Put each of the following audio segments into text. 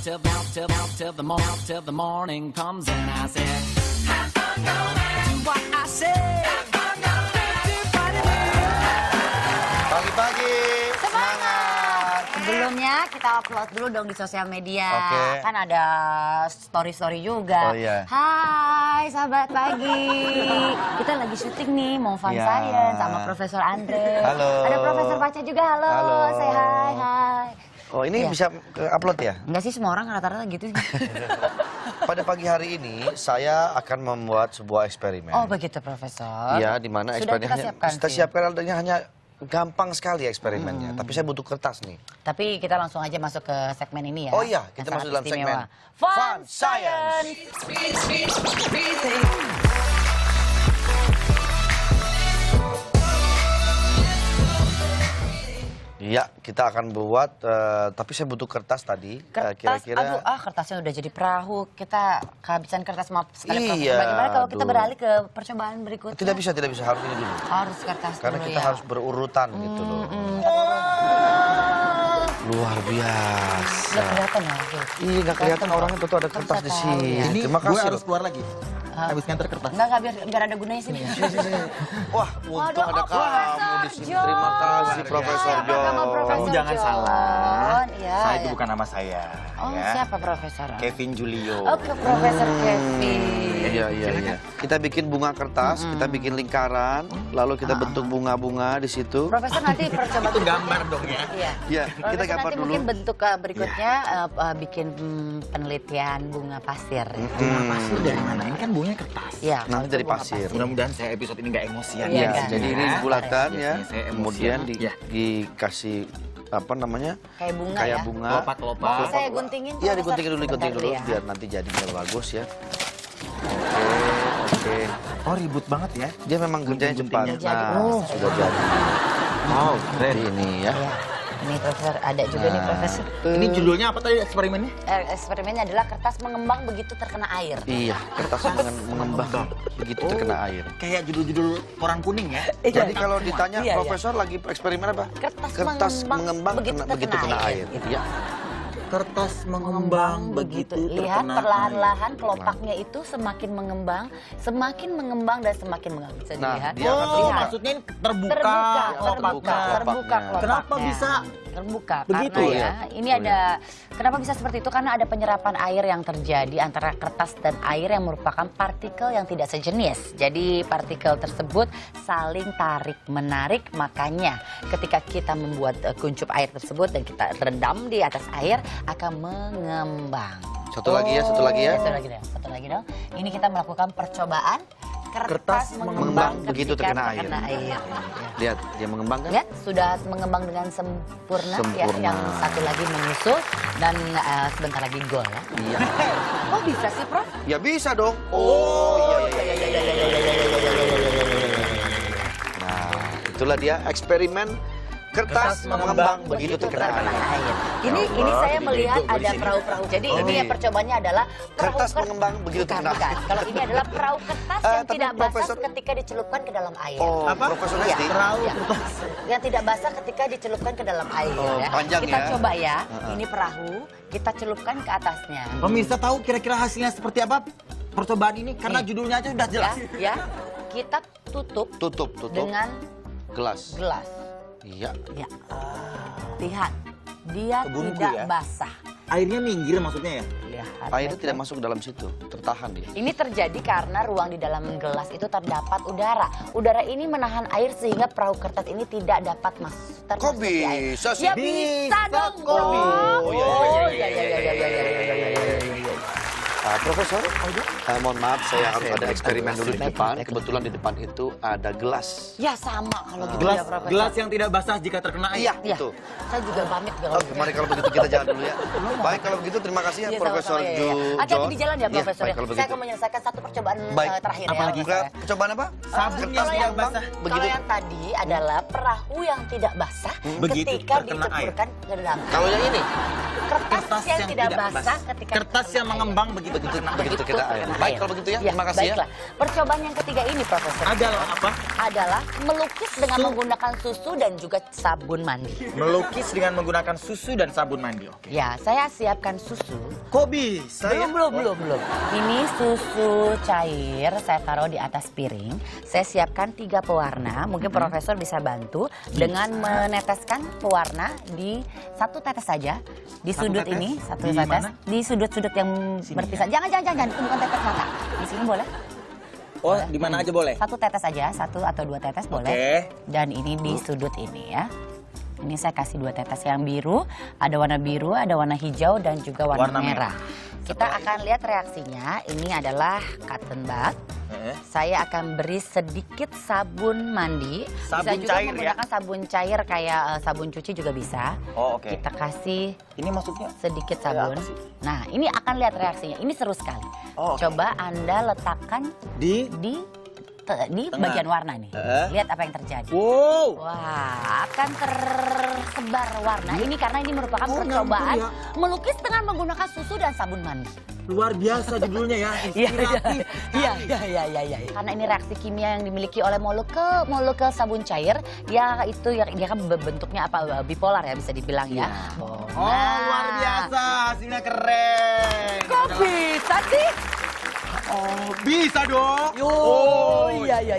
till the morning comes and I said, have fun, go man. Do what I say. Have fun, go man. Pagi-pagi, semangat. Sebelumnya kita upload dulu dong di sosial media. Oke. Kan ada story-story juga. Oh, iya. Hai sahabat pagi. Kita lagi syuting nih, mau fun Iya. science sama Profesor Andre. Halo. Ada Profesor Paca juga, halo. Halo. Say hai. Oh, ini Iya. bisa ke-upload ya? Enggak sih, semua orang rata-rata gitu. Pada pagi hari ini saya akan membuat sebuah eksperimen. Oh begitu Profesor. Iya, di mana Sudah kita eksperimennya siapkan kita sih. siapkan hanya gampang sekali eksperimennya. Tapi saya butuh kertas nih. Tapi kita langsung aja masuk ke segmen ini ya. Oh iya, yang kita masuk sangat dalam segmen istimewa. Fun Fun Science. Science. Iya, kita akan buat, tapi saya butuh kertas tadi. Kertas, Kira-kira aduh kertasnya udah jadi perahu. Kita kehabisan kertas, maaf sekali Profesor. Iya, Bagaimana kalau kita aduh. beralih ke percobaan berikutnya? tidak bisa, harus ini dulu. Harus kertas Karena dulu kita ya. harus berurutan gitu loh. Luar biasa. Nggak kelihatan ya? Tuh. Iya, nggak kelihatan orangnya, betul ada kertas bisa di tahu sini. ya. Ini Terima gue kasih. harus keluar lagi. Habis nganter kertas. Enggak, biar ada gunanya sini. Wah, untung ada kamu di sini. Terima kasih, Profesor Apa John. kabar, Profesor Kamu jangan John? salah. Iya, Saya itu iya. bukan nama saya. Oh, ya. siapa Profesor? Kevin Julio. Oke, Profesor Kevin. Iya. Kita bikin bunga kertas, kita bikin lingkaran, lalu kita bentuk bunga-bunga di situ. Profesor nanti percobaan Itu gambar dong ya. Iya. Iya, Profesor kita gambar nanti dulu. mungkin bentuk berikutnya bikin penelitian bunga pasir. Bunga pasir dari mana? Ini kan bunganya kertas. Iya. Nanti kalau itu dari bunga pasir. Mudah-mudahan saya episode ini nggak emosian. Iya, Iya, kan? jadi ini Ya. dibulatkan ya, Biasanya saya kemudian emosian. Iya. dikasih apa namanya? Kayak bunga Kayak ya. bunga. Kelopak-kelopak. Mau saya guntingin? Iya, Profesor? diguntingin dulu, Sebentar ya. biar nanti jadinya bagus ya. Oke. Oh ribut banget ya. Dia memang kerjanya cepat. Gunting-guntingnya. Jadi, Nah, Profesor. sudah jadi. Wow, Jadi ini ya. Iya. Ini Profesor, ada juga nih Nah. Profesor. Ini judulnya apa tadi eksperimennya? Eksperimennya adalah kertas mengembang begitu terkena air. Iya, kertas mengembang begitu terkena air. Kayak judul-judul koran kuning ya. Jadi kalau ditanya Iya, iya. Profesor lagi eksperimen apa? Kertas mengembang begitu terkena air. Iya. Kertas mengembang begitu Lihat terkena perlahan-lahan kelopaknya itu semakin mengembang dan semakin mengembang. Bisa Nah, dilihat. dia akan Oh, terbuka. maksudnya ini terbuka terbuka kelopaknya. kelopaknya. Kenapa bisa terbuka? begitu Karena ya? ini ada kenapa bisa seperti itu? Karena ada penyerapan air yang terjadi antara kertas dan air yang merupakan partikel yang tidak sejenis. Jadi partikel tersebut saling tarik menarik, makanya ketika kita membuat kuncup air tersebut dan kita rendam di atas air akan mengembang. Satu lagi ya, satu lagi ya. Satu lagi dong. Ini kita melakukan percobaan kertas mengembang begitu ketika terkena air. Lihat, dia mengembang kan? Lihat, sudah mengembang dengan sempurna. Ya, Sempurna. yang satu lagi menyusul dan sebentar lagi gol ya. Iya. Kok bisa sih, Prof? Ya bisa dong. Oh, iya. Nah, itulah dia eksperimen kertas mengembang begitu terkena air. Ini saya melihat ada perahu-perahu. Jadi ini ya percobaannya adalah perahu Kertas mengembang begitu Bukan, terkena bukan. air. Kalau ini adalah perahu kertas yang Tapi tidak basah Profesor- ketika dicelupkan ke dalam air. Oh, Profesor Iya. Hesti. Perahu Iya. kertas. Yang tidak basah ketika dicelupkan ke dalam air. Oh, Ya. panjang Kita ya. coba ya. Ini perahu, kita celupkan ke atasnya. Pemirsa tahu kira-kira hasilnya seperti apa percobaan ini? Karena judulnya aja udah jelas. Ya. Kita tutup Tutup dengan gelas. gelas. Iya. Ya. Lihat, dia Kebunku tidak ya. basah. Airnya minggir maksudnya ya? Lihat. Airnya baik-baik. tidak masuk ke dalam situ, tertahan dia. Ini terjadi karena ruang di dalam gelas itu terdapat udara. Udara ini menahan air sehingga perahu kertas ini tidak dapat Kok termasuk di air. bisa sih? Ya bisa dong, kok. Bro. Oh, iya. iya. Profesor, mohon maaf saya harus ada eksperimen dulu di depan. Kebetulan di depan itu ada gelas. Ya sama kalau gitu Gelas, ya, Profesor. gelas yang tidak basah jika terkena air. Iya, Ya, itu. saya juga pamit kalau Oh, mari kalau begitu kita jalan dulu ya. Baik kalau begitu terima kasih ya Iya, Profesor sama-sama, iya, iya. Hati-hati John. di jalan ya, Iya, Profesor. baik kalau Saya begitu. akan menyelesaikan satu percobaan Baik. terakhir Apa ya. lagi? Profesor. Percobaan apa? Sabun Kertas yang tidak mengembang basah. Kalau begitu. yang tadi adalah perahu yang tidak basah Begitu ketika terkena diceburkan ke dalam. Kalau yang ini Kertas yang tidak basah ketika Kertas yang terkena air. mengembang begitu terkena air. begitu kita air. terkena Baik air. kalau begitu ya. Terima kasih ya. Baiklah. Percobaan yang ketiga ini, Profesor. Adalah apa? adalah melukis dengan menggunakan susu dan juga sabun mandi. Melukis dengan menggunakan susu dan sabun mandi. Oke. Ya, saya siapkan susu. Kok bisa ya? Belum. Ini susu cair, saya taruh di atas piring. Saya siapkan 3 pewarna. Mungkin Profesor bisa bantu dengan meneteskan pewarna di 1 tetes saja. Di Satu sudut tetes? ini, 1 Di tetes. mana? Di sudut-sudut yang Sini berpisah. Jangan, itu bukan tetes mata. Di sini boleh? Oh, di mana aja boleh? 1 tetes aja, 1 atau 2 tetes boleh. Oke. Dan ini di sudut ini ya. Ini saya kasih 2 tetes yang biru, ada warna biru, ada warna hijau dan juga warna merah. Kita akan lihat reaksinya. Ini adalah cotton bud. Saya akan beri sedikit sabun mandi. Sabun bisa juga cair ya? menggunakan sabun cair kayak sabun cuci juga bisa. Oh, oke. Kita kasih Ini maksudnya? sedikit sabun. apa sih? Nah, ini akan lihat reaksinya. Ini seru sekali. Oh, oke. Coba Anda letakkan Di? di Tengah. bagian warna nih. Lihat apa yang terjadi. Wow. Wah, akan tersebar warna. Ini karena ini merupakan Oh, percobaan nyambung melukis dengan menggunakan susu dan sabun mandi. Luar biasa judulnya ya. Inspiratif. Iya. Karena ini reaksi kimia yang dimiliki oleh molekul sabun cair, ya itu yang dia kan bentuknya apa bipolar ya bisa dibilang ya. Oh, luar biasa. Hasilnya keren. Kok bisa sih? Oh, bisa dong. Iya.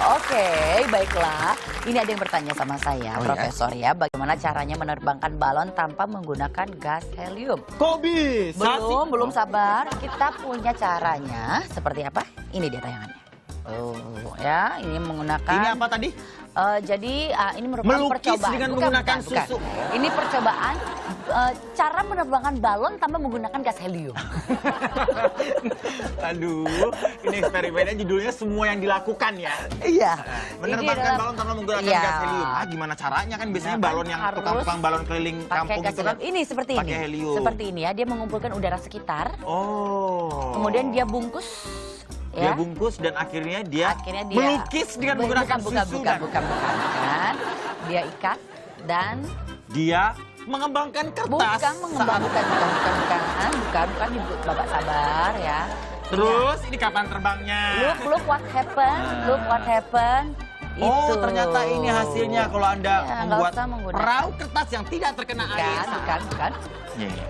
Oke, baiklah. Ini ada yang bertanya sama saya, Profesor ya, bagaimana caranya menerbangkan balon tanpa menggunakan gas helium? Kok bisa sih? Belum sabar. Kita punya caranya. Seperti apa? Ini dia tayangannya. Oh, ya, ini menggunakan. Ini apa tadi? Jadi ini merupakan Melukis percobaan. dengan menggunakan susu. Ini percobaan cara menerbangkan balon tanpa menggunakan gas helium. Aduh, ini eksperimennya judulnya semua yang dilakukan ya. Iya. Menerbangkan balon tanpa menggunakan gas helium. Ah, gimana caranya kan biasanya Nah, balon yang harus tukang balon keliling pakai kampung gas itu kan helium. Ini seperti pakai ini. helium. Seperti ini ya, dia mengumpulkan udara sekitar. Oh. Kemudian dia bungkus. Dia Ya. bungkus dan akhirnya dia Akhirnya melukis dengan menggunakan susu dan bukan. Dia ikat dan dia mengembangkan kertas. bukan Ibu, Bapak sabar ya. Terus ini kapan terbangnya? Look what happened. Oh, Itu. ternyata ini hasilnya kalau Anda Ya, nggak membuat usah menggunakan. perahu kertas yang tidak terkena air. Bukan. Iya.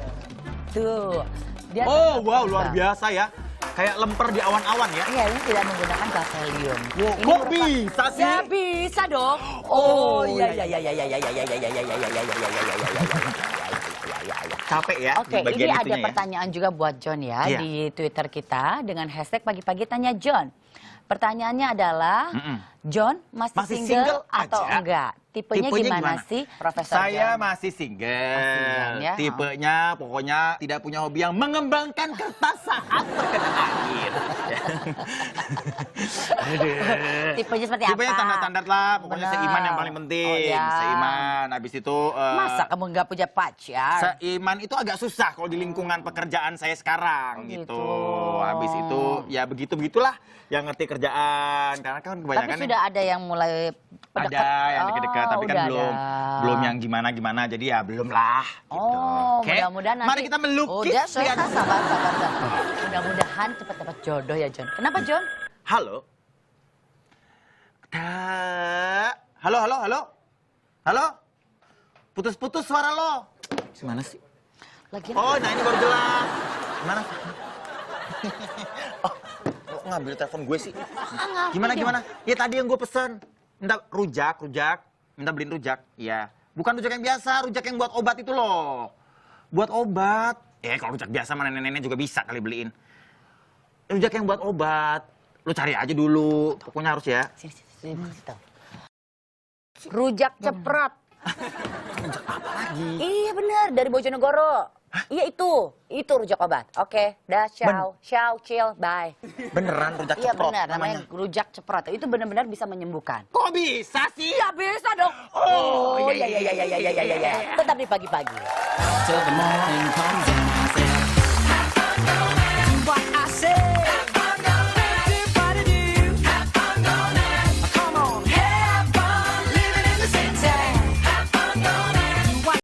Tuh. Dia Oh, tetap wow, bisa. luar biasa ya. Kayak lemper di awan-awan ya. Iya, ini tidak menggunakan gas helium. Wow, Ini kok merupakan- bisa sih? Ya bisa dong. Oh, iya. Capek ya Oke, di bagian ini ada itunya ya. pertanyaan juga buat John ya Iya. di Twitter kita dengan hashtag pagi-pagi tanya John. Pertanyaannya adalah, John masih single atau aja? enggak? Tipenya gimana sih, Profesor Saya John? masih single. Masih single, ya? Tipenya pokoknya tidak punya hobi yang mengembangkan kertas saat terkena air. Tipenya seperti apa? Tipenya standar-standar lah, pokoknya Benar. seiman yang paling penting. Oh, ya. Seiman, habis itu Masa kamu nggak punya pacar? seiman itu agak susah kalau di lingkungan pekerjaan saya sekarang Oh, gitu. gitu. Habis itu ya begitu-begitulah yang ngerti kerjaan karena kan Tapi kebanyakan sudah ada yang mulai ada yang deket-deket tapi kan udah belum yang gimana-gimana jadi ya belum lah gitu. Oh, Oke? mudah-mudahan nanti. Mari kita melukis Udah, saya dengan- sabar. Mudah-mudahan cepat dapat jodoh ya, John. Kenapa, John? Halo. Halo. Putus-putus suara lo. Gimana sih? Lagi Oh, nah ini baru jelas. Gimana? Oh, lo ngambil telepon gue sih. Gimana? Ya tadi yang gue pesen. Minta rujak. Minta beliin rujak. Iya. Bukan rujak yang biasa, rujak yang buat obat itu loh. Buat obat. Kalau rujak biasa mana nenek-nenek juga bisa kali beliin. Rujak yang buat obat. Lo cari aja dulu. Pokoknya harus ya. Sini, kasih tahu. Rujak ceprat. Rujak apa lagi? Iya benar, dari Bojonegoro. Iya itu rujak obat. Oke, dah, ciao, chill, bye. Beneran rujak Iya ceprot benar, namanya rujak ceprot. Itu benar-benar bisa menyembuhkan. Kok bisa sih? Iya bisa dong. Oh, iya. Tetap di pagi-pagi. Till the morning comes and